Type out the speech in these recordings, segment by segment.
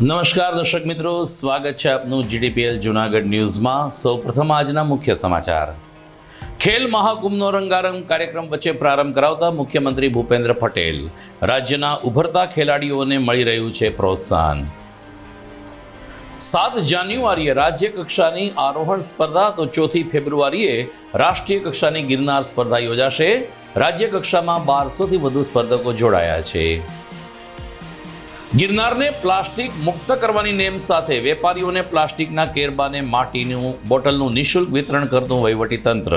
નમસ્કાર દર્શક મિત્રો, સ્વાગત છે આપનું જીડીપીએલ જૂનાગઢ ન્યૂઝમાં। સૌપ્રથમ આજના મુખ્ય સમાચાર। ખેલ મહાકુંભનો રંગારંગ કાર્યક્રમ વચ્ચે પ્રારંભ કરાવતા મુખ્યમંત્રી ભૂપેન્દ્ર પટેલ, રાજ્યના ઉભરતા ખેલાડીઓને મળી રહ્યું છે પ્રોત્સાહન। 7 જાન્યુઆરીએ રાજ્ય કક્ષાની આરોહણ સ્પર્ધા તો 4 ફેબ્રુઆરીએ રાષ્ટ્રીય કક્ષાની ગિરનાર સ્પર્ધા યોજાશે। રાજ્ય કક્ષામાં 1200થી વધુ સ્પર્ધકો જોડાયા છે। ગિરનારને પ્લાસ્ટિક મુક્ત કરવાની નેમ સાથે વેપારીઓને પ્લાસ્ટિકના કેરબાને માટીનું બોટલનું નિઃશુલ્ક વિતરણ કરતું વહીવટીતંત્ર।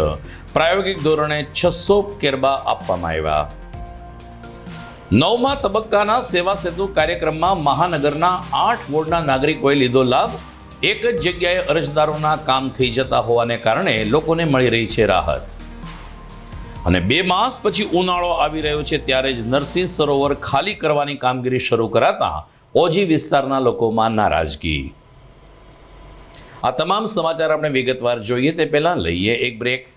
પ્રાયોગિક ધોરણે 600 કેરબા આપવામાં આવ્યા। 9મા તબક્કાના સેવા સેતુ કાર્યક્રમમાં મહાનગરના 8 વોર્ડના નાગરિકોએ લીધો લાભ। એક જ જગ્યાએ અરજદારોના કામ થઈ જતા હોવાને કારણે લોકોને મળી રહી છે રાહત। અને 2 માસ પછી ઉનાળો આવી રહ્યો છે ત્યારે જ નરસિંહ સરોવર ખાલી કરવાની કામગીરી શરૂ કરાતા ઓજી વિસ્તારના લોકોમાં નારાજગી। આ તમામ સમાચાર આપણે વિગતવાર જોઈએ તે પહેલા લઈએ એક break.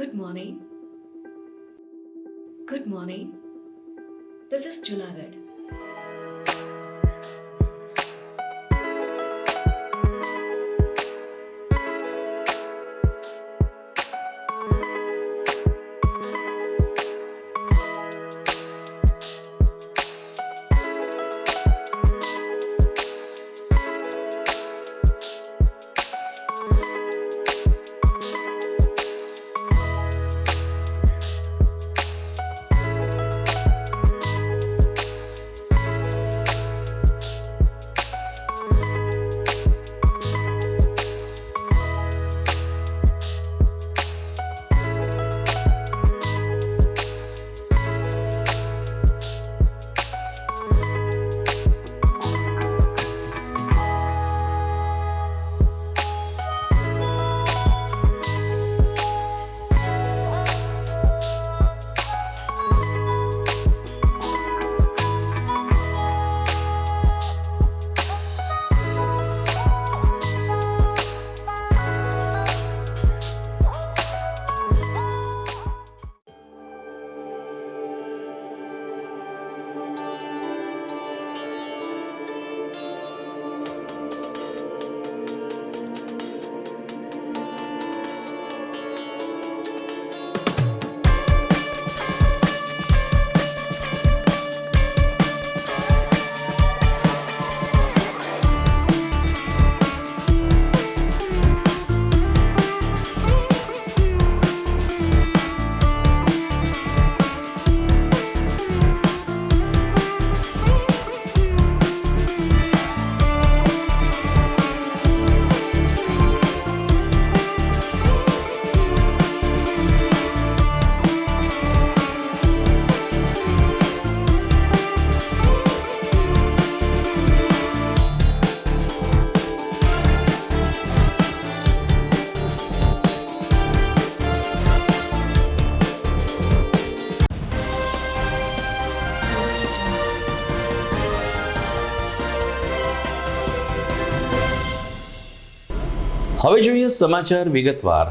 Good morning. Good morning. This is Junagadh. હવે જોઈએ સમાચાર વિગતવાર।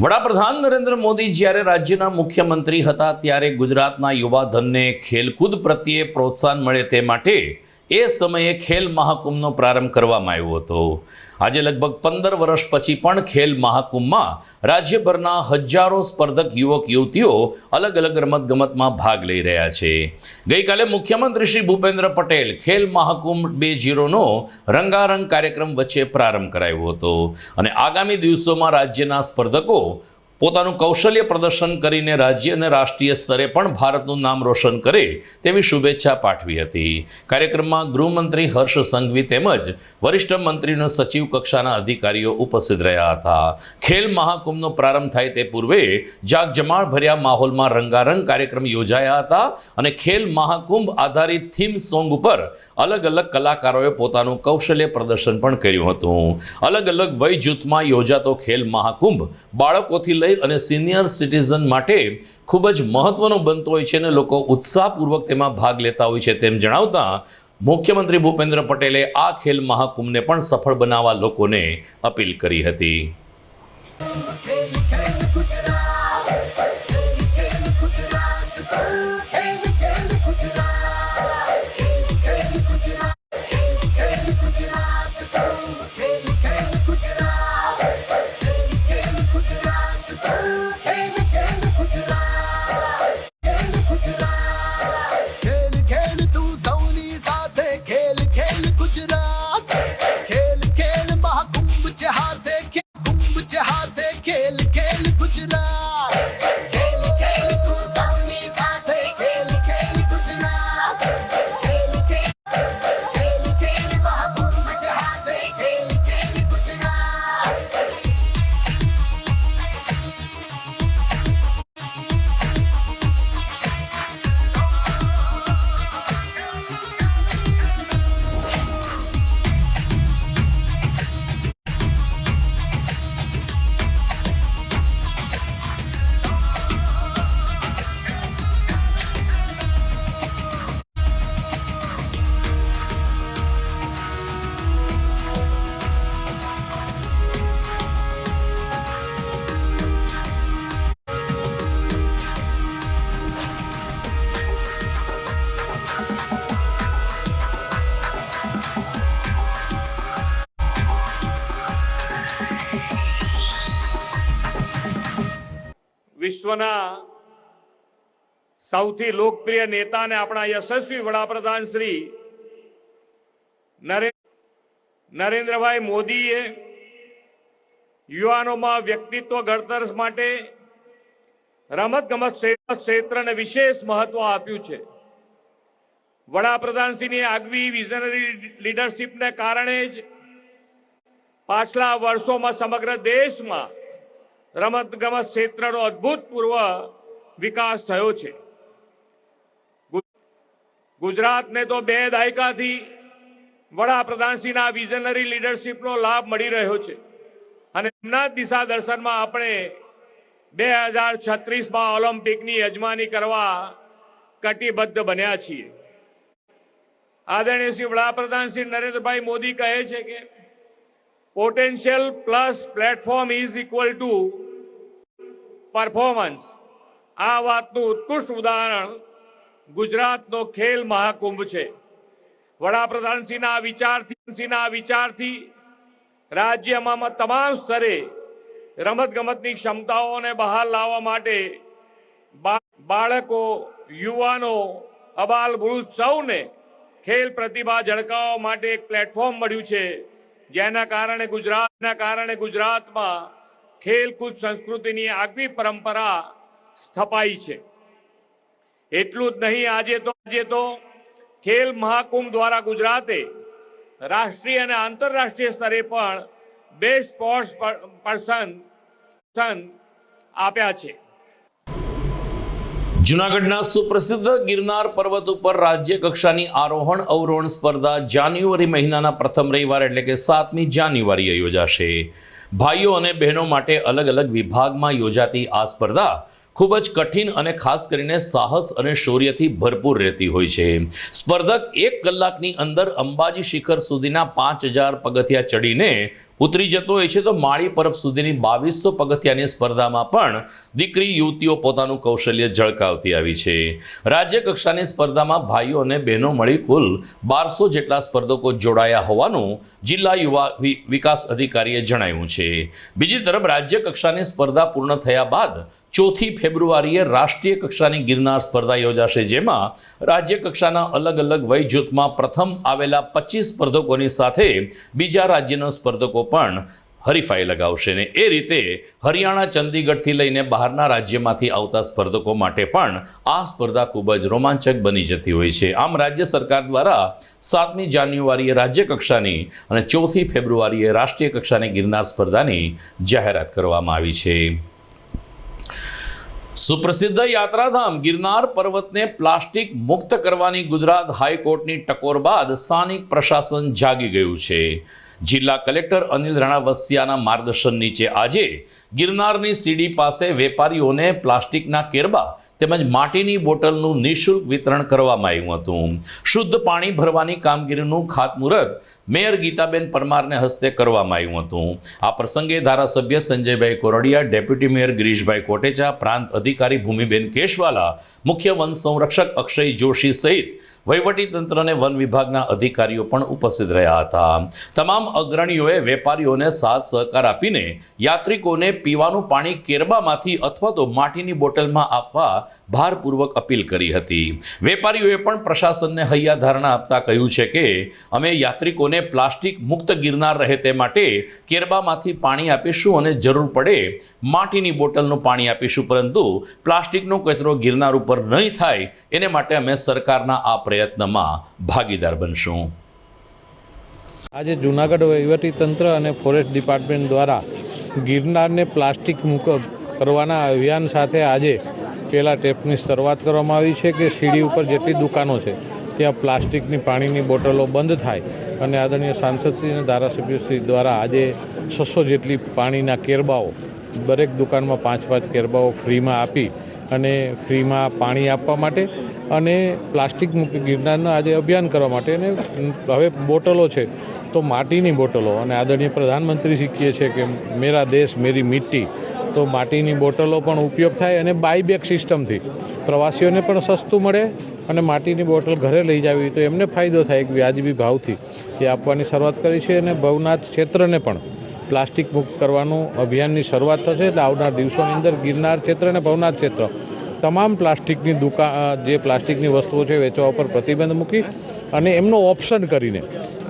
વડાપ્રધાન નરેન્દ્ર મોદી જ્યારે રાજ્યના મુખ્યમંત્રી હતા ત્યારે ગુજરાતના યુવા ધનને ખેલકૂદ પ્રત્યે પ્રોત્સાહન મળે તે માટે એ સમયે ખેલ મહાકુંભનો પ્રારંભ કરવામાં આવ્યો હતો। આજે લગભગ 15 વર્ષ પછી પણ ખેલ મહાકુંભમાં રાજ્યભરના હજારો સ્પર્ધક યુવક યુવતીઓ અલગ અલગ રમતગમતમાં ભાગ લઈ રહ્યા છે। ગઈકાલે મુખ્યમંત્રી શ્રી ભૂપેન્દ્ર પટેલ ખેલ મહાકુંભ 2.0નો રંગારંગ કાર્યક્રમ વચ્ચે પ્રારંભ કરાવ્યો હતો અને આગામી દિવસોમાં રાજ્યના સ્પર્ધકો પોતાનું કૌશલ્ય પ્રદર્શન કરીને રાજ્ય અને રાષ્ટ્રીય સ્તરે પણ ભારતનું નામ રોશન કરે તેવી શુભેચ્છા પાઠવી હતી। કાર્યક્રમમાં ગૃહમંત્રી હર્ષ સંઘવી તેમજ વરિષ્ઠ મંત્રીના સચિવ કક્ષાના અધિકારીઓ ઉપસ્થિત રહ્યા હતા। ખેલ મહાકુંભનો પ્રારંભ થાય તે પૂર્વે જાગજમાળભર્યા માહોલમાં રંગારંગ કાર્યક્રમ યોજાયા હતા અને ખેલ મહાકુંભ આધારિત થીમ સોંગ ઉપર અલગ અલગ કલાકારોએ પોતાનું કૌશલ્ય પ્રદર્શન પણ કર્યું હતું। અલગ અલગ વય જૂથમાં યોજાતો ખેલ મહાકુંભ બાળકોથી લઈ અને સિનિયર સિટીઝન માટે ખૂબ જ મહત્વનો બનતો હોય છે અને લોકો ઉત્સાહપૂર્વક તેમાં ભાગ લેતા હોય છે તેમ જણાવતા મુખ્યમંત્રી ભૂપેન્દ્ર પટેલે આ ખેલ મહાકુંભને પણ સફળ બનાવવા લોકોને અપીલ કરી હતી। ખેલ ખેલ તું સૌની સાથે ખેલ ખેલ ગુજરાત ખેલ ખેલ મહાકુંભ છે હાથે કુંભ છે હાથે ખેલ ખેલ ગુજરાત ખેલ ખેલ તું સૌની સાથે ખેલ ખેલ ગુજરાત ખેલ ખેલ મહાકુંભ છે હાથે ખેલ ખેલ ગુજરાત વિશ્વના સૌથી લોકપ્રિય નેતા અને આપણા યશસ્વી વડાપ્રધાન શ્રી નરેન્દ્રભાઈ મોદીએ યુવાનોમાં વ્યક્તિત્વ ઘડતર માટે રમતગમત ક્ષેત્રને વિશેષ મહત્વ આપ્યું છે. વડાપ્રધાનશ્રીની આગવી વિઝનરી લીડરશિપને કારણે જ પાછલા વર્ષોમાં સમગ્ર દેશમાં રમતગમત ક્ષેત્રનો અભૂતપૂર્વ વિકાસ થયો છે. ગુજરાતને તો 2 દાયકાથી વડાપ્રધાનશ્રીના વિઝનરી લીડરશિપનો લાભ મળી રહ્યો છે અને એમના દિશા દર્શનમાં આપણે 2036માં ઓલિમ્પિકની યજમાની કરવા કટિબદ્ધ બન્યા છીએ. આદરણીય શ્રી વડાપ્રધાન શ્રી નરેન્દ્રભાઈ મોદી કહે છે કે potential plus platform is equal to performance. આ વાતનું ઉત્કૃષ્ટ ઉદાહરણ ગુજરાતનો ખેલ મહાકુંભ છે. વડાપ્રધાનશ્રીના વિચારથી રાજ્યમાં તમામ સ્તરે રમતગમતની ક્ષમતાઓને બહાર લાવવા માટે બાળકો, યુવાનો, અબાલવૃદ્ધ સૌને ખેલ પ્રતિભા ઝળકાવવા માટે એક પ્લેટફોર્મ મળ્યું છે, જેના કારણે ગુજરાતમાં ખેલકૂદ સંસ્કૃતિની આગવી પરંપરા સ્થપાઈ છે. એટલું જ નહીં, આજે તો ખેલ મહાકુંભ દ્વારા ગુજરાતે રાષ્ટ્રીય અને આંતરરાષ્ટ્રીય સ્તરે પણ બેસ્ટ સ્પોર્ટ્સ પર્સન આપ્યા છે. જૂનાગઢના સુપ્રસિદ્ધ ગિરનાર પર્વત ઉપર રાજ્ય કક્ષાની આરોહણ અવરોહણ સ્પર્ધા જાન્યુઆરી મહિનાના પ્રથમ રવિવાર એટલે કે 7મી જાન્યુઆરીએ યોજાશે. ભાઈઓ અને બહેનો માટે અલગ અલગ વિભાગમાં યોજાતી આ સ્પર્ધા ખૂબ જ કઠિન અને ખાસ કરીને સાહસ અને શૌર્યથી ભરપૂર રહેતી હોય છે. સ્પર્ધક 1 કલાકની અંદર અંબાજી શિખર સુધીના 5000 પગથિયા ચડીને ઉતરી જતો હોય છે. તો માળી પરબ સુધીની 2200 પગથિયાની સ્પર્ધામાં પણ દીકરી યુવતીઓ પોતાનું કૌશલ્ય ઝળકાવતી આવી છે. રાજ્ય કક્ષાની સ્પર્ધામાં ભાઈઓ અને બહેનો મળી કુલ 1200 જેટલા સ્પર્ધકો જોડાયા હોવાનું જિલ્લા યુવા વિકાસ અધિકારીએ જણાવ્યું છે. બીજી તરફ રાજ્ય કક્ષાની સ્પર્ધા પૂર્ણ થયા બાદ 4 ફેબ્રુઆરીએ રાષ્ટ્રીય કક્ષાની ગિરનાર સ્પર્ધા યોજાશે, જેમાં રાજ્ય કક્ષાના અલગ અલગ વય જૂથમાં પ્રથમ આવેલા 25 સ્પર્ધકોની સાથે બીજા રાજ્યના સ્પર્ધકો પણ હરીફાઈ લગાવશે ને એ રીતે હરિયાણા, ચંદીગઢથી લઈને બહારના રાજ્યમાંથી આવતા સ્પર્ધકો માટે પણ આ સ્પર્ધા ખૂબ જ રોમાંચક બની જતી હોય છે. આમ રાજ્ય સરકાર દ્વારા 7મી જાન્યુઆરીએ રાજ્ય કક્ષાની અને 4 ફેબ્રુઆરીએ રાષ્ટ્રીય કક્ષાની ગિરનાર સ્પર્ધાની જાહેરાત કરવામાં આવી છે. સુપ્રસિદ્ધ યાત્રાધામ ગિરનાર પર્વતને પ્લાસ્ટિક મુક્ત કરવાની ગુજરાત હાઈકોર્ટની ટકોર બાદ સ્થાનિક પ્રશાસન જાગી ગયું છે. જિલ્લા કલેક્ટર અનિલ રાણાવસિયાના માર્ગદર્શન નીચે આજે ગિરનારની સીડી પાસે વેપારીઓને પ્લાસ્ટિકના કેરબા તેમજ માટીની બોટલનું નિઃશુલ્ક વિતરણ કરવામાં આવ્યું હતું. શુદ્ધ પાણી ભરવાની કામગીરીનું ખાતમુહૂર્ત મેયર ગીતાબેન પરમારને હસ્તે કરવામાં આવ્યું હતું. આ પ્રસંગે ધારાસભ્ય સંજયભાઈ કોરડિયા, ડેપ્યુટી મેયર ગિરીશભાઈ કોટેચા, પ્રાંત અધિકારી ભૂમિબેન કેશવાલા, મુખ્ય વન સંરક્ષક અક્ષય જોશી સહિત વહીવટીતંત્ર અને વન વિભાગના અધિકારીઓ પણ ઉપસ્થિત રહ્યા હતા. તમામ અગ્રણીઓએ વેપારીઓને સાથ સહકાર આપીને યાત્રિકોને પીવાનું પાણી કેરબામાંથી અથવા તો માટીની બોટલમાં આપવા ભારપૂર્વક અપીલ કરી હતી. વેપારીઓએ પણ પ્રશાસનને હૈયાધારણા આપતા કહ્યું છે કે અમે યાત્રિકોને પ્લાસ્ટિક મુક્ત ગિરનાર રહે તે માટે કેરબામાંથી પાણી આપીશું અને જરૂર પડે માટીની બોટલનું પાણી આપીશું, પરંતુ પ્લાસ્ટિકનો કચરો ગિરનાર ઉપર નહીં થાય એને માટે અમે સરકારના આ પ્રયત્નમાં ભાગીદાર બનશું. આજે જૂનાગઢ વહીવટીતંત્ર અને ફોરેસ્ટ ડિપાર્ટમેન્ટ દ્વારા ગિરનારને પ્લાસ્ટિક મુક્ત કરવાના અભિયાન સાથે આજે પહેલા ટેપની શરૂઆત કરવામાં આવી છે કે સીડી ઉપર જેટલી દુકાનો છે ત્યાં પ્લાસ્ટિકની પાણીની બોટલો બંધ થાય અને આદરણીય સાંસદશ્રી અને ધારાસભ્યશ્રી દ્વારા આજે 600 જેટલી પાણીના કેરબાઓ દરેક દુકાનમાં 5-5 કેરબાઓ ફ્રીમાં આપી અને ફ્રીમાં પાણી આપવા માટે અને પ્લાસ્ટિક મુક્ત ગિરનારનું આજે અભિયાન કરવા માટે. અને હવે બોટલો છે તો માટીની બોટલો, અને આદરણીય પ્રધાનમંત્રી શીખીએ છીએ કે મેરા દેશ મેરી મિટ્ટી, તો માટીની બોટલો પણ ઉપયોગ થાય અને બાયબેક સિસ્ટમથી પ્રવાસીઓને પણ સસ્તું મળે અને માટીની બોટલ ઘરે લઈ જાવી તો એમને ફાયદો થાય એક વ્યાજબી ભાવથી એ આપવાની શરૂઆત કરી છે. અને ભવનાથ ક્ષેત્રને પણ પ્લાસ્ટિક મુક્ત કરવાનું અભિયાનની શરૂઆત થશે. એટલે આવનાર દિવસોની અંદર ગિરનાર ક્ષેત્ર અને ભવનાથ ક્ષેત્ર તમામ પ્લાસ્ટિકની જે પ્લાસ્ટિકની વસ્તુઓ છે વેચવા ઉપર પ્રતિબંધ મૂકી અને એમનો ઓપ્શન કરીને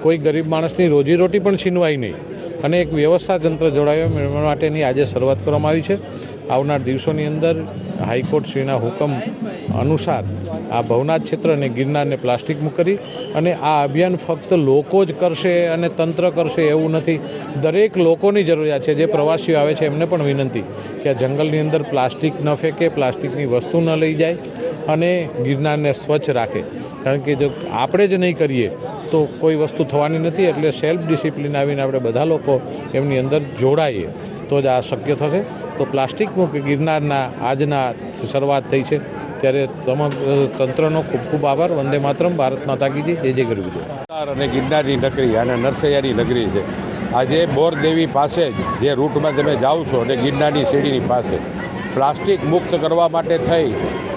કોઈ ગરીબ માણસની રોજીરોટી પણ છીનવાય નહીં અને એક વ્યવસ્થા તંત્ર જોડાય માટેની આજે શરૂઆત કરવામાં આવી છે. આવનાર દિવસોની અંદર હાઈકોર્ટશ્રીના હુકમ અનુસાર આ ભવનાથ ક્ષેત્ર અને ગિરનારને પ્લાસ્ટિક મુક્ત કરી અને આ અભિયાન ફક્ત લોકો જ કરશે અને તંત્ર કરશે એવું નથી. દરેક લોકોની જરૂરિયાત છે. જે પ્રવાસીઓ આવે છે એમને પણ વિનંતી કે આ જંગલની અંદર પ્લાસ્ટિક ન ફેંકે, પ્લાસ્ટિકની વસ્તુ ન લઈ જાય અને ગિરનારને સ્વચ્છ રાખે. કારણ કે જો આપણે જ નહીં કરીએ તો કોઈ વસ્તુ થવાની નથી. એટલે સેલ્ફ ડિસિપ્લિન આવીને આપણે બધા લોકો એમની અંદર જોડાઈએ તો જ આ શક્ય થશે. તો પ્લાસ્ટિક મુક્ત ગિરનારના આજના શરૂઆત થઈ છે ત્યારે તમામ તંત્રનો ખૂબ ખૂબ આભાર. વંદે માતરમ, ભારત માતા કી જય, જય ગરવી જય. અને ગિરનારની નગરી અને નરસૈયાની નગરી છે. આજે બોરદેવી પાસે જ જે રૂટમાં તમે જાઓ છો અને ગિરનારની સીડીની પાસે પ્લાસ્ટિક મુક્ત કરવા માટે થઈ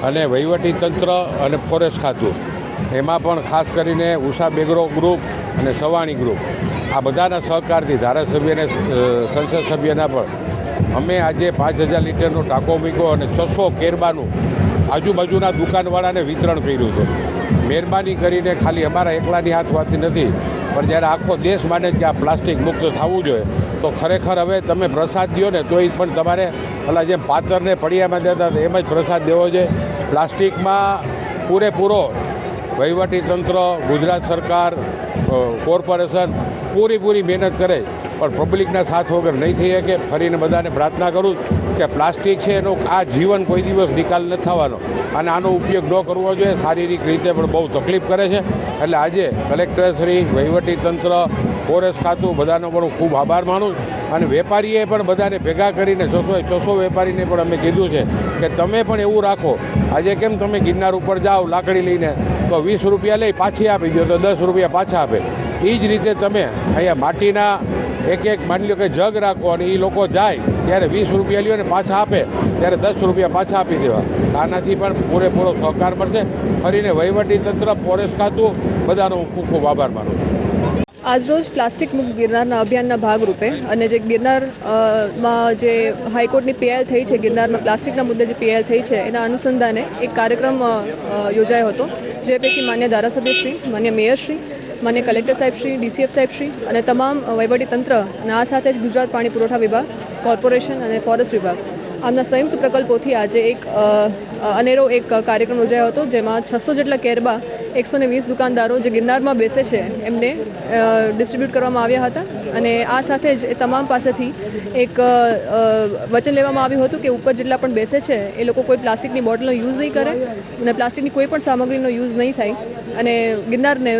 અને વહીવટીતંત્ર અને ફોરેસ્ટ ખાતું, એમાં પણ ખાસ કરીને ઉષા બેગરો ગ્રુપ અને સવાણી ગ્રુપ, આ બધાના સહકારથી ધારાસભ્ય અને સંસદ સભ્યના પણ અમે આજે 5000 લીટરનો ટાંકો મૂક્યો અને 600 કેરબાનું આજુબાજુના દુકાનવાળાને વિતરણ કર્યું છે. મહેરબાની કરીને ખાલી અમારા એકલાની હાથવાથી નથી, પણ જ્યારે આખો દેશ માને કે આ પ્લાસ્ટિક મુક્ત થવું જોઈએ તો ખરેખર હવે તમે પ્રસાદ દો ને તોય પણ તમારે પેલા જેમ પાતરને પડિયામાં દેતા એમ જ પ્રસાદ દેવો જોઈએ. પ્લાસ્ટિકમાં પૂરેપૂરો વહીવટીતંત્ર, ગુજરાત સરકાર, કોર્પોરેશન પૂરી મહેનત કરે પણ પબ્લિકના સાથ વગર નહીં થઈ શકે. ફરીને બધાને પ્રાર્થના કરું કે પ્લાસ્ટિક છે એનો આ જીવન કોઈ દિવસ નિકાલ નથી થવાનો અને આનો ઉપયોગ ન કરવો જોઈએ. શારીરિક રીતે પણ બહુ તકલીફ કરે છે. એટલે આજે કલેક્ટરશ્રી, વહીવટીતંત્ર, ફોરેસ્ટ ખાતું બધાનો પણ હું ખૂબ આભાર માનું. અને વેપારીએ પણ બધાને ભેગા કરીને 600 વેપારીને પણ અમે કીધું છે કે તમે પણ એવું રાખો. આજે કેમ તમે ગિરનાર ઉપર જાઓ લાકડી લઈને તો 20 રૂપિયા લઈ પાછી આપી દો તો 10 રૂપિયા પાછા આપે. એ જ રીતે તમે અહીંયા માટીના એક માની લો કે જગ રાખો અને એ લોકો જાય ત્યારે 20 રૂપિયા લ્યો ને પાછા આપે ત્યારે 10 રૂપિયા પાછા આપી દેવા. આનાથી પણ પૂરેપૂરો સહકાર મળશે. ફરીને વહીવટીતંત્ર, ફોરેસ્ટ ખાતું બધાનો હું ખૂબ ખૂબ આભાર માનું છું. આજરોજ પ્લાસ્ટિક મુક્ત ગિરનારના અભિયાનના ભાગરૂપે અને જે ગિરનારમાં જે હાઈકોર્ટની પીએલ થઈ છે, ગિરનારમાં પ્લાસ્ટિકના મુદ્દે જે પીએલ થઈ છે એના અનુસંધાને એક કાર્યક્રમ યોજાયો હતો. જે પૈકી માન્ય ધારાસભ્યશ્રી, માન્ય મેયરશ્રી, માન્ય કલેક્ટર સાહેબશ્રી, ડીસીએફ સાહેબશ્રી અને તમામ વહીવટીતંત્ર અને આ સાથે જ ગુજરાત પાણી પુરવઠા વિભાગ, કોર્પોરેશન અને ફોરેસ્ટ વિભાગ આમના સંયુક્ત પ્રકલ્પોથી આજે એક અનેરો એક કાર્યક્રમ યોજાયો હતો. જેમાં 600 જેટલા કેરબા 120 દુકાનદારો જે ગિરનારમાં બેસે છે એમને ડિસ્ટ્રીબ્યુટ કરવામાં આવ્યા હતા. અને આ સાથે જ એ તમામ પાસેથી એક વચન લેવામાં આવ્યું હતું કે ઉપર જેટલા પણ બેસે છે એ લોકો કોઈ પ્લાસ્ટિકની બોટલનો યુઝ નહીં કરે અને પ્લાસ્ટિકની કોઈ પણ સામગ્રીનો યુઝ નહીં થાય અને ગિરનારને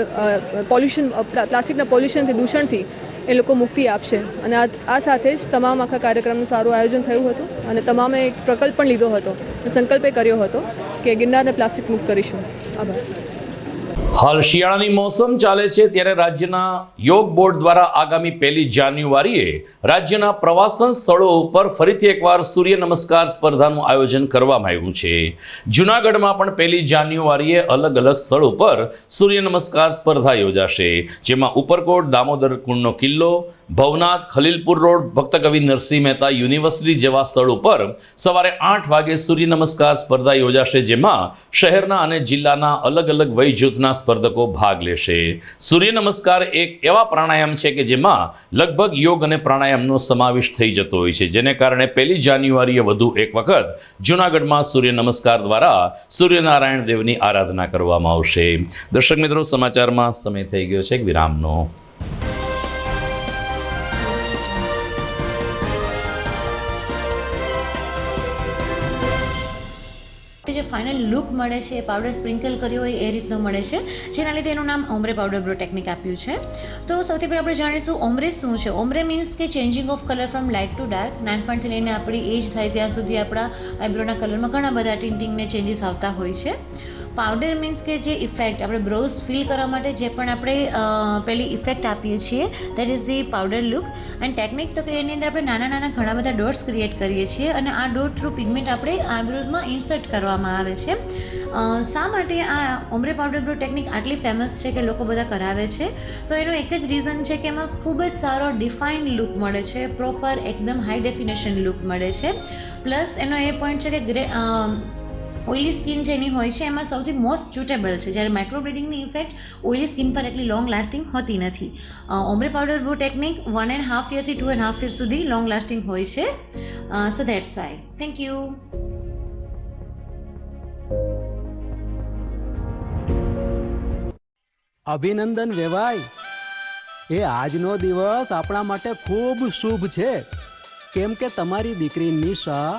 પ્લાસ્ટિકના પોલ્યુશનથી, દૂષણથી એ લોકો મુક્તિ આપશે. અને આ સાથે જ તમામ આખા કાર્યક્રમનું સારું આયોજન થયું હતું અને તમામે એક પ્રકલ્પ પણ લીધો હતો, સંકલ્પ એ કર્યો હતો કે ગિરનારને પ્લાસ્ટિક મુક્ત કરીશું. આભાર. હાલ શિયાળાની મોસમ ચાલે છે ત્યારે રાજ્યના યોગ બોર્ડ દ્વારા આગામી 1 જાન્યુઆરીએ રાજ્યના પ્રવાસન સ્થળો ઉપર ફરીથી એકવાર સૂર્ય નમસ્કાર સ્પર્ધાનું આયોજન કરવામાં આવ્યું છે. જૂનાગઢમાં પણ 1 જાન્યુઆરીએ અલગ અલગ સ્થળો પર સૂર્ય નમસ્કાર સ્પર્ધા યોજાશે, જેમાં ઉપરકોટ દામોદર કુંડનો કિલ્લો, ભવનાથ, ખલીલપુર રોડ, ભક્ત કવિ નરસિંહ મહેતા યુનિવર્સિટી જેવા સ્થળો પર સવારે 8 વાગે સૂર્ય નમસ્કાર સ્પર્ધા યોજાશે, જેમાં શહેરના અને જિલ્લાના અલગ અલગ વય જૂથના સ્પર્ધકો ભાગ લેશે. સૂર્ય નમસ્કાર એક એવા પ્રાણાયામ છે કે જેમાં લગભગ યોગ અને પ્રાણાયામનો સમાવેશ થઈ જતો હોય છે, જેને કારણે 1 જાન્યુઆરીએ વધુ એક વખત જૂનાગઢમાં સૂર્ય નમસ્કાર દ્વારા સૂર્યનારાયણ દેવની આરાધના કરવામાં આવશે. દર્શક મિત્રો, સમાચારમાં સમય થઈ ગયો છે એક વિરામનો. જે ફાઇનલ લુક મળે છે એ પાવડર સ્પ્રિંકલ કર્યો હોય એ રીતનો મળે છે, જેના લીધે એનું નામ ઓમ્બ્રે પાવડર બ્રો ટેકનિક આપ્યું છે. તો સૌથી પહેલાં આપણે જાણીશું ઓમ્બ્રે શું છે. ઓમ્બ્રે મીન્સ કે changing of colour from light two dark. નાનપણથી લઈને આપણી એજ થાય ત્યાં સુધી આપણા આઈબ્રોના કલરમાં ઘણા બધા ટિન્ટિંગને ચેન્જીસ આવતા હોય છે. પાવડર મીન્સ કે જે ઇફેક્ટ આપણે બ્રોઝ ફિલ કરવા માટે જે પણ આપણે પેલી ઇફેક્ટ આપીએ છીએ, that is the powder look. And technique તો કે એની અંદર આપણે નાના નાના ઘણા બધા ડોટ્સ ક્રિએટ કરીએ છીએ અને આ ડોટ થ્રુ પિગમેન્ટ આપણે આઈબ્રોઝમાં ઇન્સર્ટ કરવામાં આવે છે. શા માટે આ ઓમ્બ્રે પાવડર બ્રો ટેકનિક આટલી ફેમસ છે કે લોકો બધા કરાવે છે? તો એનો એક જ રીઝન છે કે એમાં ખૂબ જ સારો ડિફાઇન્ડ લુક મળે છે, પ્રોપર એકદમ હાઈ ડેફિનેશન લુક મળે છે. પ્લસ એનો એ પોઈન્ટ છે કે ઓઇલી સ્કિન જેની હોય છે એમાં સૌથી મોસ્ટ સુટેબલ છે, જ્યારે માઇક્રોબ્લેડિંગની ઇફેક્ટ ઓઇલી સ્કિન પર એટલી લોંગ લાસ્ટિંગ હોતી નથી. Ombre powder bro technique 1.5 year થી 2.5 year સુધી લોંગ લાસ્ટિંગ હોય છે. સો દેટ્સ વાય. Thank you. અભિનંદન વેવાઈ, એ આજનો દિવસ આપણા માટે ખૂબ શુભ છે, કેમ કે તમારી દીકરી નિશા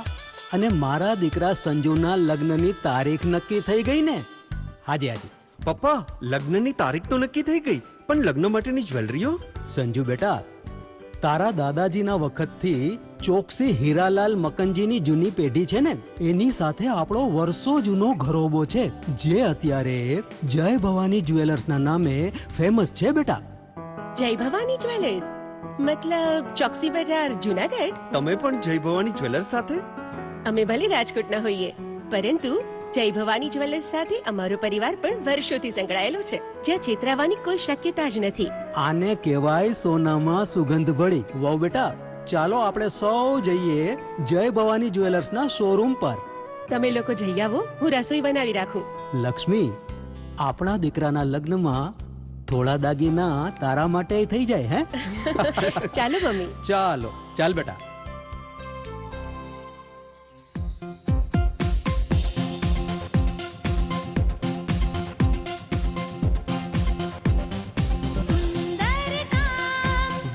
અને મારા દીકરા સંજુના લગ્નની તારીખ નક્કી થઈ ગઈ ને. હાજી હાજી પપ્પા, લગ્નની તારીખ તો નક્કી થઈ ગઈ, પણ લગ્ન માટેની જ્વેલરીઓ? સંજુ બેટા, તારા દાદાજીના વખતથી ચોકસી હીરાલાલ મકનજીની જૂની પેઢી છે ને, એની સાથે આપણો વર્ષો જૂનો ઘરોબો છે, જે અત્યારે જય ભવાની જ્વેલર્સના નામે ફેમસ છે બેટા. જય ભવાની જ્વેલર્સ મતલબ ચોકસી બજાર, જુનાગઢ? તમે પણ જય ભવાની જ્વેલર્સ સાથે? અમે ભલે રાજકોટના હોઈએ, પરંતુ જય ભવાની જ્વેલર્સ સાથે અમારો પરિવાર પણ વર્ષોથી સંકળાયેલો છે, જ્યાં છેતરાવાની કોઈ શક્યતા જ નથી. આને કહેવાય સોનામાં સુગંધ ભળી. વાવ બેટા, ચાલો આપણે સૌ જઈએ જય ભવાની જ્વેલર્સના શોરૂમ પર. તમે લોકો જઈ આવો, હું રસોઈ બનાવી રાખું. લક્ષ્મી, આપણા દીકરાના લગ્નમાં થોડા દાગીના તારા માટે થઈ જાય. હે ચાલો મમ્મી. ચાલો ચાલ બેટા.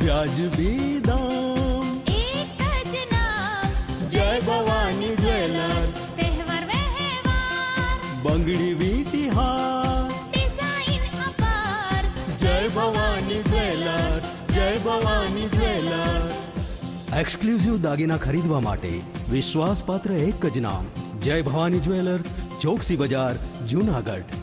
વ્યાજબી દામ, એક જ નામ, જય ભવાની જ્વેલર્સ. તહેવાર વ્યવહાર, બંગડી વીટી હાર, ડિઝાઇન અપાર, જય ભવાની જ્વેલર્સ, જય ભવાની જ્વેલર્સ. એક્સક્લુઝિવ દાગીના ખરીદવા માટે વિશ્વાસપાત્ર એક જ નામ, જય ભવાની જ્વેલર્સ, ચોકસી બજાર, જૂનાગઢ.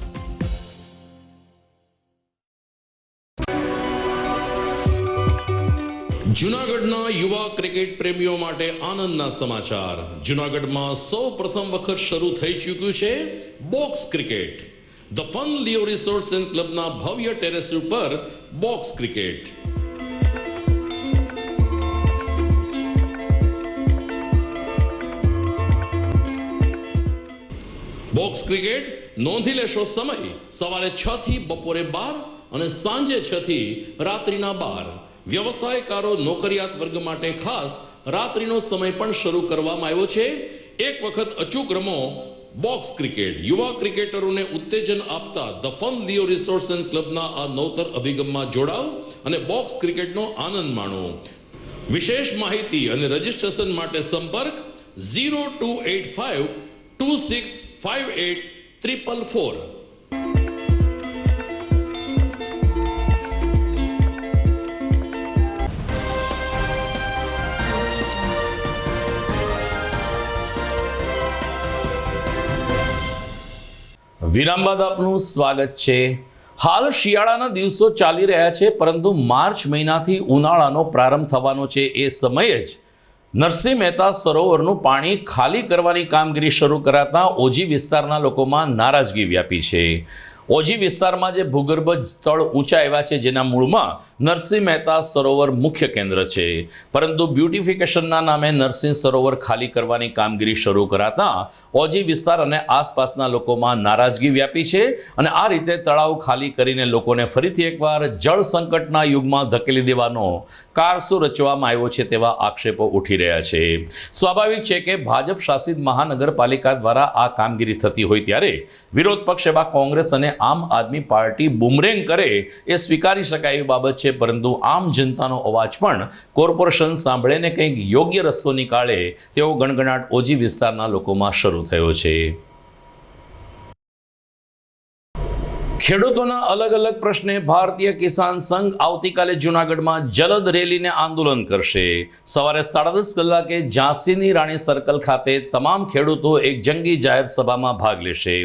જૂનાગઢના યુવા ક્રિકેટ પ્રેમીઓ માટે આનંદના સમાચાર. જૂનાગઢમાં સૌ પ્રથમ વખત શરૂ થઈ ચૂક્યું છે box cricket. The Fun Leo Resorts and ક્લબના ભવ્ય ટેરેસ ઉપર બોક્સ ક્રિકેટ. બોક્સ ક્રિકેટ નોંધી લેશો સમય સવારે 6 થી બપોરે 12 અને સાંજે 6 થી રાત્રિના 12. વ્યવસાયકારો, નોકરિયાત વર્ગ માટે ખાસ રાત્રિનો સમય પણ શરૂ કરવામાં આવ્યો છે. એક વખત અચૂક રમો બોક્સ ક્રિકેટ. યુવા ક્રિકેટરોને ઉત્તેજન આપતા the Fun Leo Resorts and ક્લબના આ નવતર અભિગમમાં જોડાઓ અને બોક્સ ક્રિકેટનો આનંદ માણો. વિશેષ માહિતી અને રજીસ્ટ્રેશન માટે સંપર્ક 0285 2658 444. વિરામ બાદ આપનું સ્વાગત છે. હાલ શિયાળાના દિવસો ચાલી રહ્યા છે, પરંતુ માર્ચ મહિનાથી ઉનાળાનો પ્રારંભ થવાનો છે. એ સમયે જ નરસિંહ મહેતા સરોવરનું પાણી ખાલી કરવાની કામગીરી શરૂ કરાતા ઓજી વિસ્તારના લોકોમાં નારાજગી વ્યાપી છે. ઓજી વિસ્તારમાં જે ભૂગર્ભ સ્થળ ઊંચા આવ્યા છે, જેના મૂળમાં નરસિંહ મહેતા સરોવર મુખ્ય કેન્દ્ર છે, પરંતુ બ્યુટિફિકેશનના નામે નરસિંહ સરોવર ખાલી કરવાની કામગીરી શરૂ કરાતા ઓજી વિસ્તાર અને આસપાસના લોકોમાં નારાજગી વ્યાપી છે અને આ રીતે તળાવ ખાલી કરીને લોકોને ફરીથી એકવાર જળ સંકટના યુગમાં ધકેલી દેવાનો કારસો રચવામાં આવ્યો છે તેવા આક્ષેપો ઉઠી રહ્યા છે. સ્વાભાવિક છે કે ભાજપ શાસિત મહાનગરપાલિકા દ્વારા આ કામગીરી થતી હોય ત્યારે વિરોધ પક્ષ એવા કોંગ્રેસ અને આમ આદમી પાર્ટી બુમરેંગ કરે એ સ્વીકારી શકાય એવી બાબત છે, પરંતુ આમ જનતાનો અવાજ પણ કોર્પોરેશન સાંભળે ને કંઈક યોગ્ય રસ્તો નીકાળે તેવો ગણગણાટ ઓજી વિસ્તારના લોકોમાં શરૂ થયો છે. ખેડૂતોના અલગ અલગ પ્રશ્ને ભારતીય કિસાન સંઘ આવતીકાલે જૂનાગઢમાં જલદ રેલીને આંદોલન કરશે. સવારે 10:30 કલાકે ઝાંસીની રાણી સર્કલ ખાતે તમામ ખેડૂતો એક જંગી જાહેર સભામાં ભાગ લેશે.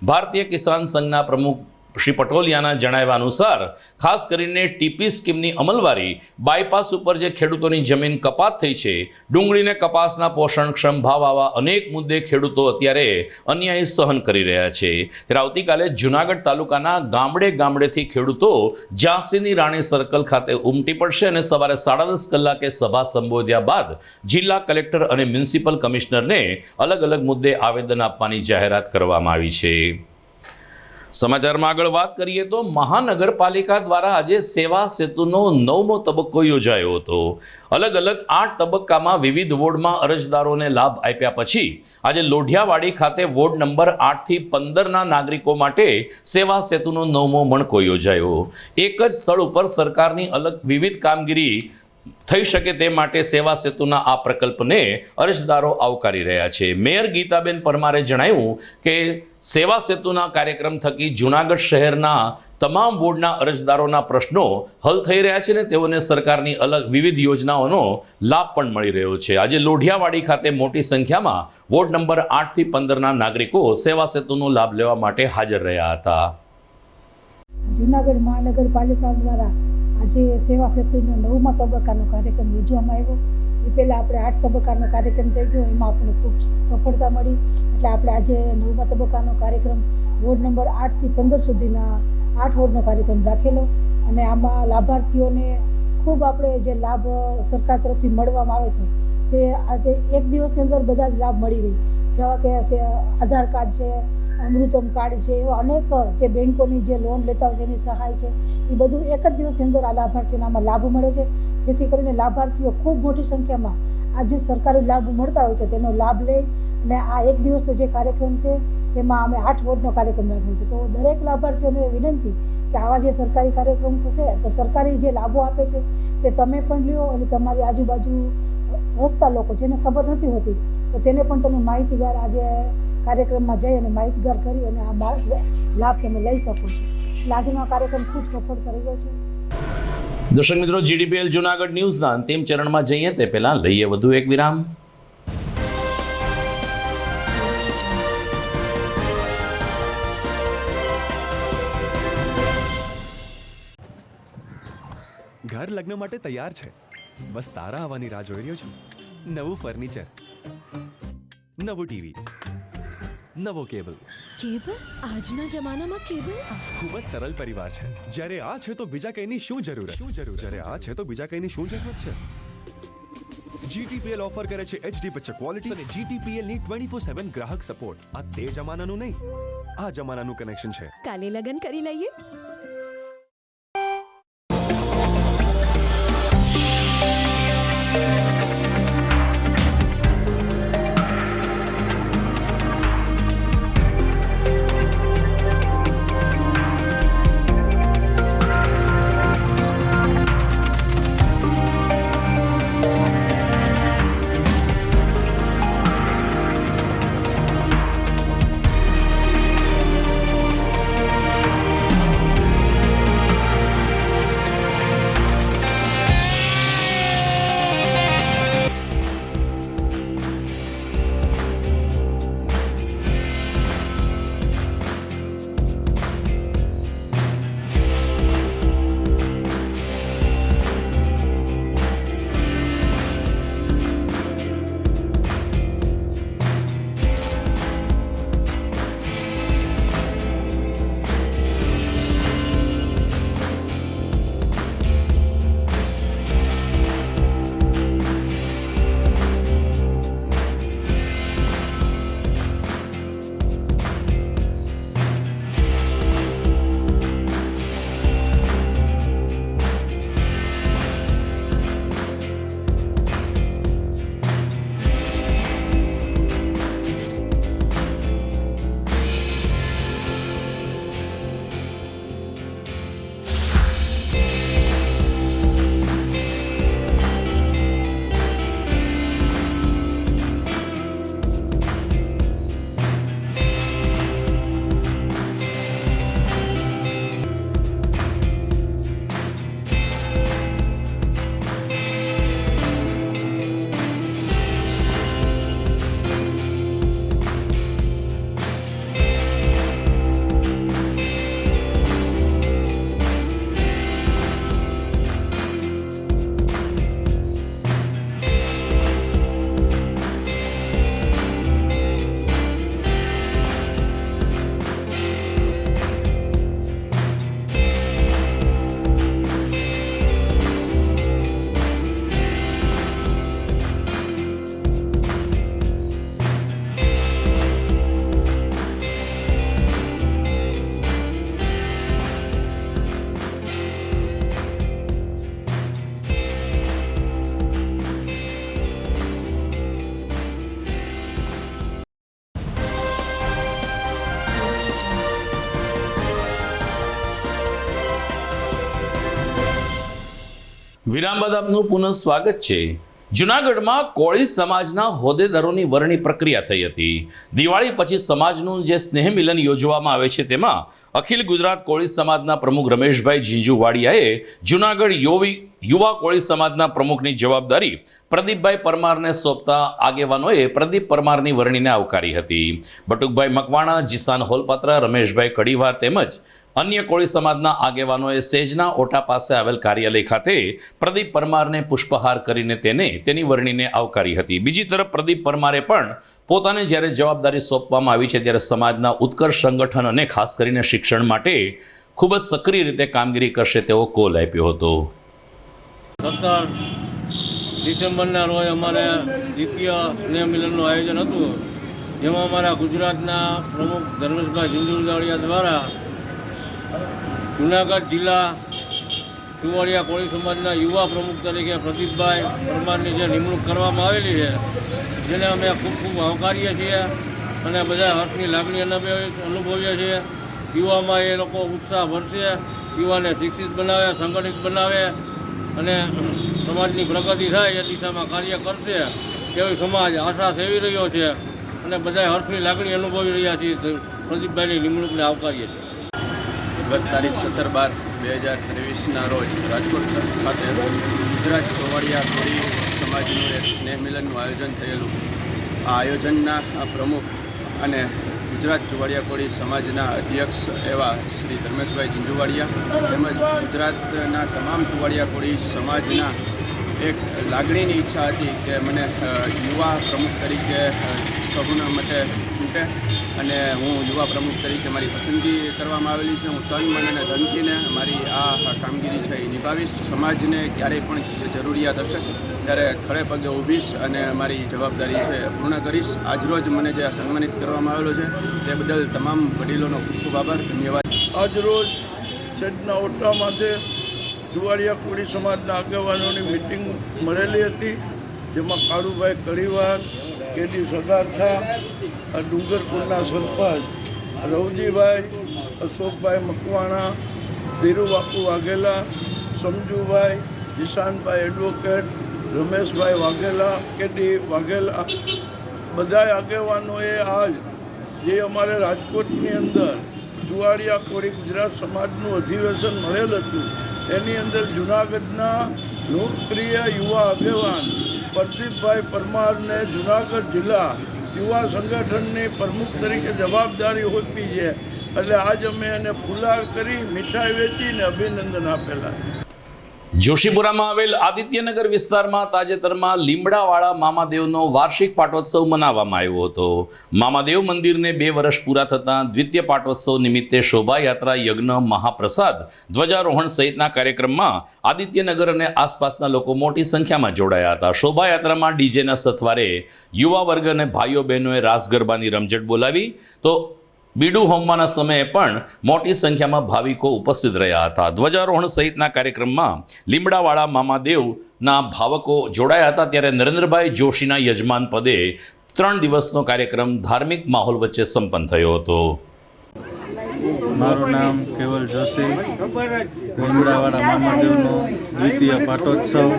ભારતીય કિસાન સંઘના પ્રમુખ શ્રી પટોલિયાના જણાવ્યા અનુસાર ખાસ કરીને ટીપી સ્કીમની અમલવારી, બાયપાસ ઉપર જે ખેડૂતોની જમીન કપાત થઈ છે, ડુંગળીને કપાસના પોષણક્ષમ ભાવ આવા અનેક મુદ્દે ખેડૂતો અત્યારે અન્યાય સહન કરી રહ્યા છે. ત્યારે આવતીકાલે જૂનાગઢ તાલુકાના ગામડે ગામડેથી ખેડૂતો ઝાંસીની રાણી સર્કલ ખાતે ઉમટી પડશે અને સવારે 10:30 કલાકે સભા સંબોધ્યા બાદ જિલ્લા કલેક્ટર અને મ્યુનિસિપલ કમિશનરને અલગ અલગ મુદ્દે આવેદન આપવાની જાહેરાત કરવામાં આવી છે. સમાચારમાં આગળ વાત કરીએ તો મહાનગરપાલિકા દ્વારા આજે સેવા સેતુનો 9મો તબક્કો યોજાયો હતો. અલગ અલગ 8 તબક્કામાં વિવિધ વોર્ડમાં અરજદારોને લાભ આપ્યા પછી આજે લોઢિયાવાડી ખાતે વોર્ડ નંબર 8 થી 15ના નાગરિકો માટે સેવા સેતુનો 9મો મણકો યોજાયો. એક જ સ્થળ ઉપર સરકારની અલગ વિવિધ કામગીરી થઈ શકે તે માટે સેવા સેતુના આ પ્રકલ્પને અરજદારો આવકારી રહ્યા છે. મેયર ગીતાબેન પરમારે જણાવ્યું કે સેવા સેતુના કાર્યક્રમ થકી જૂનાગઢ શહેરના તમામ વોર્ડના અરજદારોના પ્રશ્નો હલ થઈ રહ્યા છે અને તેઓને સરકારની અલગ વિવિધ યોજનાઓનો લાભ પણ મળી રહ્યો છે. આજે લોઢિયાવાડી ખાતે મોટી સંખ્યામાં વોર્ડ નંબર 8 થી 15ના નાગરિકો સેવા સેતુનો લાભ લેવા માટે હાજર રહ્યા હતા. જૂનાગઢ મહાનગરપાલિકા દ્વારા આજે સેવા સેતુનો 9મા તબક્કાનો કાર્યક્રમ યોજવામાં આવ્યો. એ પહેલાં આપણે 8 તબક્કાનો કાર્યક્રમ થઈ ગયો, એમાં આપણે ખૂબ સફળતા મળી. એટલે આપણે આજે 9મા તબક્કાનો કાર્યક્રમ વોર્ડ નંબર 8 થી 15 સુધીના 8 વોર્ડનો કાર્યક્રમ રાખેલો અને આમાં લાભાર્થીઓને ખૂબ આપણે જે લાભ સરકાર તરફથી મળવામાં આવે છે તે આજે એક દિવસની અંદર બધા જ લાભ મળી રહી, જેવા કે આધાર કાર્ડ છે, અમૃતમ કાર્ડ છે, એવા અનેક જે બેન્કોની જે લોન લેતા હોય છે એની સહાય છે, એ બધું એક જ દિવસની અંદર આ લાભાર્થીઓને આમાં લાભ મળે છે. જેથી કરીને લાભાર્થીઓ ખૂબ મોટી સંખ્યામાં આ જે સરકારી લાભ મળતા હોય છે તેનો લાભ લઈ અને આ એક દિવસનો જે કાર્યક્રમ છે તેમાં અમે 8 વોર્ડનો કાર્યક્રમ રાખ્યો છે. તો દરેક લાભાર્થીઓને વિનંતી કે આવા જે સરકારી કાર્યક્રમ થશે તો સરકારી જે લાભો આપે છે તે તમે પણ લ્યો અને તમારી આજુબાજુ વસતા લોકો જેને ખબર નથી હોતી તો તેને પણ તમે માહિતીગાર આજે કાર્યક્રમમાં જઈ અને માહિતગાર કરી અને આ લાભ તમે લઈ શકો છો. એટલે આજનો આ કાર્યક્રમ ખૂબ સફળ થઈ ગયો છે. દર્શક મિત્રો, GDPL જૂનાગઢ ન્યૂઝના અંતિમ ચરણમાં જઈએ તે પહેલા લઈએ વધુ એક વિરામ. ઘર લગ્ન માટે તૈયાર છે, બસ તારા આવવાની રાહ જોઈ રહ્યો છું. નવું ફર્નિચર, નવું ટીવી, નવો કેબલ. આજના જમાનામાં કેબલ ખૂબ જ સરળ પરિવાર છે. જ્યારે આ છે તો બીજા કંઈની શું જરૂર? જ્યારે આ છે તો બીજા કંઈની શું જરૂરત છે? GTPL ઓફર કરે છે HD પિક્ચર ક્વોલિટી અને GTPL ની 24/7 ગ્રાહક સપોર્ટ. આ તે જમાનાનું નહીં, આ જમાનાનું કનેક્શન છે. કાલે લગન કરી લઈએ. વિરામ બાદ આપનું પુનઃ સ્વાગત છે. જૂનાગઢમાં કોળી સમાજના હોદ્દેદારોની વરણી પ્રક્રિયા થઈ હતી. દિવાળી પછી સમાજનું જે સ્નેહ મિલન યોજવામાં આવે છે તેમાં અખિલ ગુજરાત કોળી સમાજના પ્રમુખ રમેશભાઈ ઝીંઝુવાડિયાએ જૂનાગઢ યુવા કોળી સમાજના પ્રમુખની જવાબદારી પ્રદીપભાઈ પરમારને સોંપતા આગેવાનોએ પ્રદીપ પરમારની વરણીને આવકારી હતી. બટુકભાઈ મકવાણા, જીસાન હોલપાત્રા, રમેશભાઈ કડીવાર તેમજ અન્ય કોળી સમાજના આગેવાનોએ સેજના ઓટા પાસે આવેલ કાર્યાલય ખાતે પ્રદીપ પરમારને પુષ્પહાર કરીને તેની વરણીને આવકારી હતી. બીજી તરફ પ્રદીપ પરમારે પણ પોતાને જ્યારે જવાબદારી સોંપવામાં આવી છે ત્યારે સમાજના ઉત્કર્ષ સંગઠન અને ખાસ કરીને શિક્ષણ માટે ખૂબ જ સક્રિય રીતે કામગીરી કરશે તેવો કોલ આપ્યો હતો. 17 ડિસેમ્બરના રોજ અમારે દ્વિતીય સ્નેહ મિલનનું આયોજન હતું, જેમાં અમારા ગુજરાતના પ્રમુખ ધર્મેશભાઈ ઝીંઝુવાડિયા દ્વારા જૂનાગઢ જિલ્લા ચુવાડિયા કોળી સમાજના યુવા પ્રમુખ તરીકે પ્રદીપભાઈ પરમારની જે નિમણૂક કરવામાં આવેલી છે, જેને અમે ખૂબ ખૂબ આવકારીએ છીએ અને બધા હર્ષની લાગણી અનુભવીએ છીએ. યુવામાં એ લોકો ઉત્સાહ ભરશે, યુવાને શિક્ષિત બનાવે, સંગઠિત બનાવે અને સમાજની પ્રગતિ થાય એ દિશામાં કાર્ય કરશે એવી સમાજ આશા સેવી રહ્યો છે અને બધા હર્ષની લાગણી અનુભવી રહ્યા છીએ. પ્રદીપભાઈની નિમણૂકને આવકારીએ છીએ. ગત તારીખ 17/12/2023ના રોજ રાજકોટ ખાતે ગુજરાત ચોવાડિયા કોળી સમાજનું એક સ્નેહ મિલનનું આયોજન થયેલું. આ આયોજનના પ્રમુખ અને ગુજરાત ચોવાડિયા કોળી સમાજના અધ્યક્ષ એવા શ્રી ધર્મેશભાઈ ઝીંઝુવાડિયા તેમજ ગુજરાતના તમામ ચોવાડિયા કોળી સમાજના એક લાગણીની ઈચ્છા હતી કે મને યુવા પ્રમુખ તરીકે સૌના મતે ચૂંટે અને હું યુવા પ્રમુખ તરીકે મારી પસંદગી કરવામાં આવેલી છે. હું તન, મન અને ધનથીને મારી આ કામગીરી છે એ નિભાવીશ. સમાજને ક્યારેય પણ જરૂરિયાત હશે ત્યારે ખડે પગે ઊભીશ અને મારી જવાબદારી છે પૂર્ણ કરીશ. આજરોજ મને જે સન્માનિત કરવામાં આવેલો છે તે બદલ તમામ વડીલોનો ખૂબ ખૂબ આભાર, ધન્યવાદ. આજરોજ સેજના ઓટામાંથી ચુવાડિયા કોળી સમાજના આગેવાનોની મિટિંગ મળેલી હતી, જેમાં કાળુભાઈ કડીવાર, કેડી સદાર્થા, ડુંગરપુરના સરપંચ રવજીભાઈ, અશોકભાઈ મકવાણા, ધીરુબાપુ વાઘેલા, સમજુભાઈ, જીશાનભાઈ એડવોકેટ, રમેશભાઈ વાઘેલા, કેડી વાઘેલા, બધા આગેવાનોએ આજ જે અમારે રાજકોટની અંદર ચુવાડિયા કોળી ગુજરાત સમાજનું અધિવેશન મળેલ હતું એની અંદર જૂનાગઢના લોકપ્રિય યુવા આગેવાન પ્રદીપભાઈ પરમારને જૂનાગઢ જિલ્લા યુવા સંગઠનની પ્રમુખ તરીકે જવાબદારી હોપી છે. એટલે આજ અમે એને ફુલાર કરી મીઠાઈ વેચીને અભિનંદન આપેલા. જોશીપુરામાં આવેલ આદિત્યનગર વિસ્તારમાં તાજેતરમાં લીમડાવાળા મામાદેવનો વાર્ષિક પાટોત્સવ મનાવવામાં આવ્યો હતો. મામાદેવ મંદિરને 2 વર્ષ પૂરા થતાં દ્વિતીય પાટોત્સવ નિમિત્તે શોભાયાત્રા, યજ્ઞ, મહાપ્રસાદ, ધ્વજારોહણ સહિતના કાર્યક્રમમાં આદિત્યનગર અને આસપાસના લોકો મોટી સંખ્યામાં જોડાયા હતા. શોભાયાત્રામાં ડીજેના સથવારે યુવા વર્ગ અને ભાઈઓ બહેનોએ રાસ ગરબાની રમઝટ બોલાવી તો બીડું હોમવાના સમયે પણ મોટી સંખ્યામાં ભાવિકો ઉપસ્થિત રહ્યા હતા. ધ્વજારોહણ સહિતના કાર્યક્રમમાં લીમડાવાળા મામાદેવના ભાવકો જોડાયા હતા. ત્યારે નરેન્દ્રભાઈ જોશીના યજમાન પદે 3 દિવસનો કાર્યક્રમ ધાર્મિક માહોલ વચ્ચે સંપન્ન થયો હતો. મારું નામ કેવલ જોશી. લીમડાવાળા મામાદેવનો દ્વિતીય પાટોત્સવ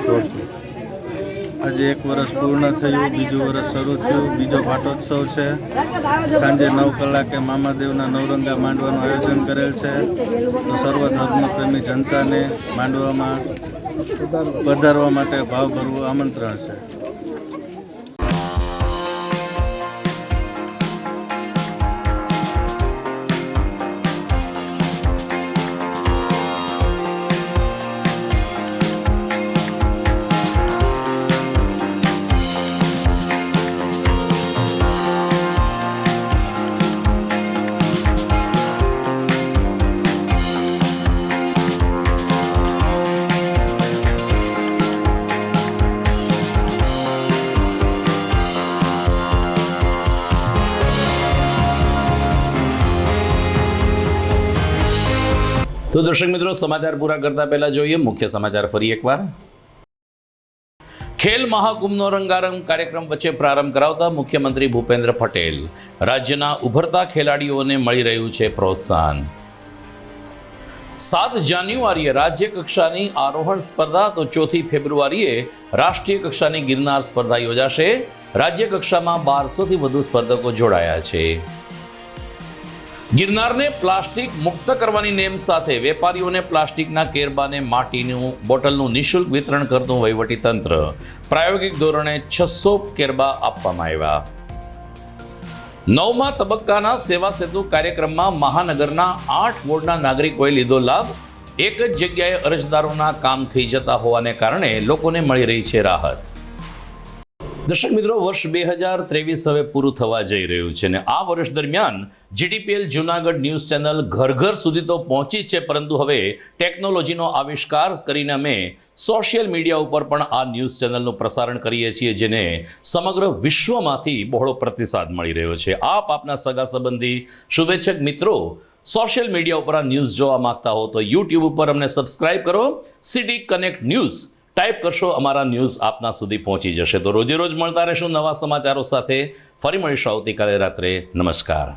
આજે 1 વર્ષ પૂર્ણ થયું, બીજું વર્ષ શરૂ થયું. બીજો પાટોત્સવ છે. સાંજે 9 કલાકે મામાદેવના નવરંગા માંડવાનું આયોજન કરેલ છે. તો સર્વ ધર્મપ્રેમી જનતાને માંડવામાં પધારવા માટે ભાવભરવું આમંત્રણ છે. તો દર્શક મિત્રો, સમાચાર પૂરા કરતા પહેલા જોઈએ મુખ્ય સમાચાર ફરી એકવાર. ખેલ મહાકુંભનો રંગારંગ કાર્યક્રમ વચ્ચે પ્રારંભ કરાવતા મુખ્યમંત્રી ભૂપેન્દ્ર પટેલ. રાજ્યના ઉભરતા ખેલાડીઓને મળી રહ્યું છે પ્રોત્સાહન. 7 જાન્યુઆરીએ રાજ્ય કક્ષાની આરોહણ સ્પર્ધા તો 4 ફેબ્રુઆરીએ રાષ્ટ્રીય કક્ષાની ગિરનાર સ્પર્ધા યોજાશે. રાજ્ય કક્ષામાં 1200થી વધુ સ્પર્ધકો જોડાયા છે. ગિરનારને પ્લાસ્ટિક મુક્ત કરવાની નેમ સાથે વેપારીઓને પ્લાસ્ટિકના કેરબાને માટીનું બોટલનું નિઃશુલ્ક વિતરણ કરતું વહીવટી તંત્ર. પ્રાયોગિક ધોરણે 600 કેરબા આપવામાં આવ્યા. 9મા તબક્કાના સેવા સેતુ કાર્યક્રમમાં મહાનગરના 8 વોર્ડના નાગરિકોએ લીધો લાભ. એક જ જગ્યાએ અરજદારોના કામ થઈ જતા હોવાને કારણે લોકોને મળી રહી છે રાહત. દર્શક મિત્રો, વર્ષ 2023 હવે પૂરું થવા જઈ રહ્યું છે અને આ વર્ષ દરમિયાન GTPL જૂનાગઢ ન્યૂઝ ચેનલ ઘર ઘર સુધી તો પહોંચી છે, પરંતુ હવે ટેકનોલોજીનો આવિષ્કાર કરીને અમે સોશિયલ મીડિયા ઉપર પણ આ ન્યૂઝ ચેનલનું પ્રસારણ કરીએ છીએ, જેને સમગ્ર વિશ્વમાંથી બહોળો પ્રતિસાદ મળી રહ્યો છે. આપ આપના સગા સંબંધી શુભેચ્છક મિત્રો સોશિયલ મીડિયા ઉપર આ ન્યૂઝ જોવા માંગતા હો તો YouTube ઉપર અમને સબસ્ક્રાઇબ કરો. સિટી કનેક્ટ ન્યૂઝ ટાઈપ કરશો, અમારા ન્યૂઝ આપના સુધી પહોંચી જશે. તો રોજે રોજ મળતા રહેશું નવા સમાચારો સાથે. ફરી મળીશું આવતીકાલે રાત્રે. નમસ્કાર.